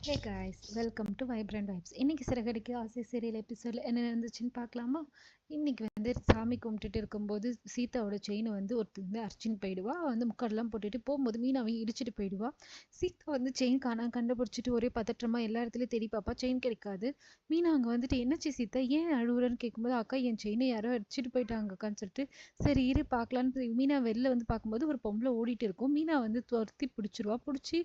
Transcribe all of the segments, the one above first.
Hey guys, welcome to vibrant vibes. இன்னைக்கு சிறகடிக்க ஆசை serial எபிசோடில் என்ன நடந்துச்சுன்னு பார்க்கலாமா? இன்னைக்கு சாமி கும்பிட்டுட்டு இருக்கும்போது சீதாவோட செயினை ஒருத்தர் அர்ச்சின்னு போயிடுவா. முக்காடெல்லாம் போட்டுட்டு போகும்போது மீனாவை இடிச்சிட்டு போயிடுவா. சீதா செயின் காணாம கண்டுபிடிச்சிட்டு ஒரே பதற்றமா எல்லா இடத்துலையும் தேடி பார்ப்பா. செயின் கிடைக்காது. மீனா அங்கே என்னச்சு சீதா ஏன் அழுகுறன்னு கேட்கும்போது, அக்கா என் செயினை யாரோ அடிச்சிட்டு போயிட்டாங்க அக்கான்னு சொல்லிட்டு, சரி இரு பார்க்கலான்னு மீனா வெளில பார்க்கும்போது ஒரு பொம்பளை ஓடிட்டு இருக்கும். மீனா துரத்தி பிடிச்சிருவா. பிடிச்சி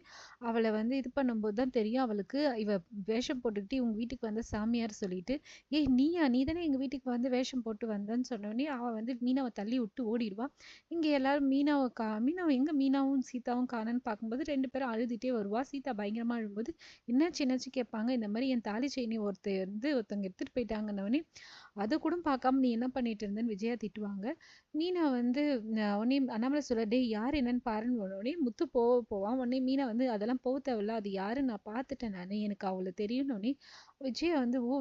அவளை இது பண்ணும்போது தான் தெரியும் அவளுக்கு இவ வேஷம் போட்டுக்கிட்டு இவங்க வீட்டுக்கு வந்த சாமியார் சொல்லிட்டு, ஏய் நீ தானே எங்க வீட்டுக்கு வேஷம் போட்டு வந்தன்னு சொன்னோடனே அவ மீனாவை தள்ளி விட்டு ஓடிடுவா. இங்க எல்லாரும் மீனாவை எங்க மீனாவும் சீதாவும் காணன்னு பார்க்கும்போது 2 பேரும் அழுதுட்டே வருவா. சீதா பயங்கரமா அழும்போது என்னாச்சு கேட்பாங்க. இந்த மாதிரி என் தாலி செயினை ஒருத்தவங்க எடுத்துட்டு போயிட்டாங்கன்னொடனே அதை கூட பார்க்காம நீ என்ன பண்ணிட்டு இருந்தேன்னு விஜயா திட்டுவாங்க. மீனா உடனே அண்ணாமலை சொல்ல, டேய் யார் என்னன்னு பாருன்னு உடனே முத்து போவான். உடனே மீனா அதெல்லாம் போக தேவையில்ல, அது யாரு நான் பார்த்துட்டேன் நானு, எனக்கு அவளை தெரியும்னு விஜயா ஓ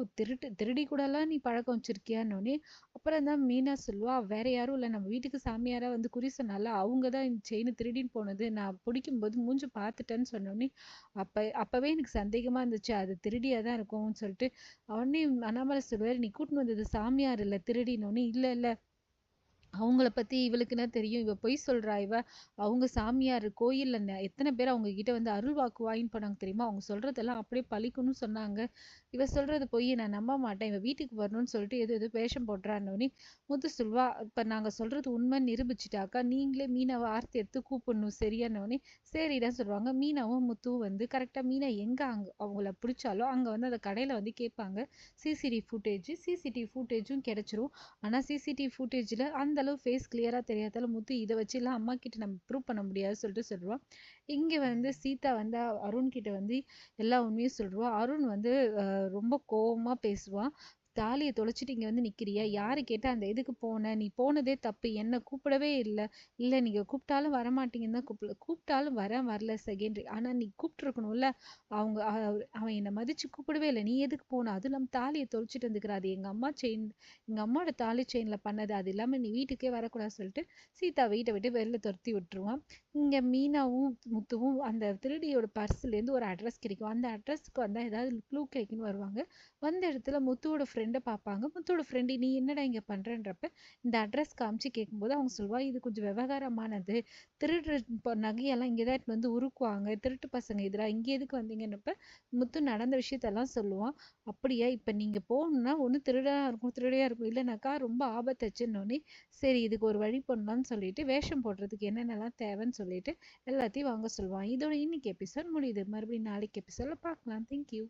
திருடி கூடலாம் நீ பழக்கம் வச்சிருக்கியான்னு. அப்புறம் தான் மீனா சொல்லுவா, வேற யாரும் இல்லை, நம்ம வீட்டுக்கு சாமியாரா குறி சொன்னால அவங்க தான் இந்த செயினை திருடின்னு போனது, நான் பிடிக்கும் போது மூஞ்சு பார்த்துட்டேன்னு சொன்னோடனே அப்பவே எனக்கு சந்தேகமா இருந்துச்சு, அது திருடியா தான் இருக்கும்னு சொல்லிட்டு. உடனே அண்ணாமலை சொல்லுவாரு, நீ கூட்டின்னு வந்தது சாமியார் இல்லை திருடினோடனே, இல்ல அவங்கள பத்தி இவளுக்கு என்ன தெரியும், இவ பொய் சொல்றா, அவங்க சாமியார் கோயில்ல எத்தனை பேர் அவங்க கிட்ட அருள் வாக்கு வாங்கின்னு போனாங்க தெரியுமா, அவங்க சொல்றதெல்லாம் அப்படியே பழிக்கணும்னு சொன்னாங்க, இவ சொல்றது பொய், நான் நம்ப மாட்டேன், இவ வீட்டுக்கு வரணும்னு சொல்லிட்டு எது வேஷம் போடுறான்னு. முத்து சொல்வா, இப்ப நாங்க சொல்றது உண்மை நிரூபிச்சுட்டாக்கா நீங்களே மீனாவை ஆர்த்தி எடுத்து கூப்பிடணும் சரியானவனே. சரிடா சொல்லுவாங்க. மீனாவும் முத்துவும் கரெக்டா மீனா எங்க அவங்கள பிடிச்சாலும் அங்க அந்த கடையில கேட்பாங்க சிசிடிவி ஃபுட்டேஜும் கிடைச்சிரும். ஆனா சிசிடிவி ஃபுட்டேஜ்ல அந்த அளவு ஃபேஸ் கிளியரா தெரியாதால முத்து இதை வச்சுலாம் அம்மா கிட்ட நம்ம ப்ரூவ் பண்ண முடியாது சொல்லிட்டு சொல்லுவான். இங்க சீதா அருண் கிட்ட எல்லா உண்மையும் சொல்லுவா. அருண் ரொம்ப கோவமா பேசுவான். தாலியை தொலைச்சிட்டு இங்க நிக்கிறியா, யாரு கேட்டா அந்த இதுக்கு போன, நீ போனதே தப்பு, என்ன கூப்பிடவே இல்லை, இல்ல நீங்க கூப்பிட்டாலும் வரமாட்டீங்கன்னு தான் கூப்பிட்டாலும் வரல செகண்டரி, ஆனா நீ கூப்பிட்டு இருக்கணும்ல, அவன் என்னை மதிச்சு கூப்பிடவே இல்லை, நீ எதுக்கு போன, அதுவும் இல்லாம தாலியை தொலைச்சிட்டு வந்துக்கிற, அது எங்க அம்மாவோட தாலி செயின்ல பண்ணது, அது இல்லாம நீ வீட்டுக்கே வரக்கூடாது சொல்லிட்டு சீதா வீட்டை விட்டு வெளில துரத்தி விட்டுருவான். இங்க மீனாவும் முத்துவும் அந்த திருடியோட பர்ஸ்ல இருந்து ஒரு அட்ரஸ் கிடைக்கும். அந்த அட்ரஸ்க்கு ஏதாவது க்ளூ கிடைக்குன்னு வருவாங்க. வந்த இடத்துல முத்துவோட ஃப்ரெண்டை பார்ப்பாங்க. முத்துவோட ஃப்ரெண்டு, நீ என்னடா இங்க பண்றன்றப்ப இந்த அட்ரஸ் காமிச்சு கேட்கும்போது அவங்க சொல்லுவா, இது கொஞ்சம் விவகாரமானது, திருடுற நகையெல்லாம் இங்கேதான் உருக்குவாங்க, திருட்டு பசங்க எதிராக இங்க எதுக்கு வந்தீங்கன்னப்ப முத்து நடந்த விஷயத்தெல்லாம் சொல்லுவான். அப்படியா, இப்ப நீங்க போகணும்னா ஒண்ணு திருடையா இருக்கும், இல்லைனாக்கா ரொம்ப ஆபத்தாச்சுன்னொன்னே, சரி இதுக்கு ஒரு வழி பண்ணலாம்னு சொல்லிட்டு வேஷம் போடுறதுக்கு என்னென்னலாம் தேவைன்னு சொல்லிட்டு எல்லாத்தையும் வாங்க சொல்லுவான். இதோட இன்னைக்கு எபிசோட் முடியுது. மறுபடியும் நாளைக்கு எபிசோட்ல பார்க்கலாம். தேங்க்யூ.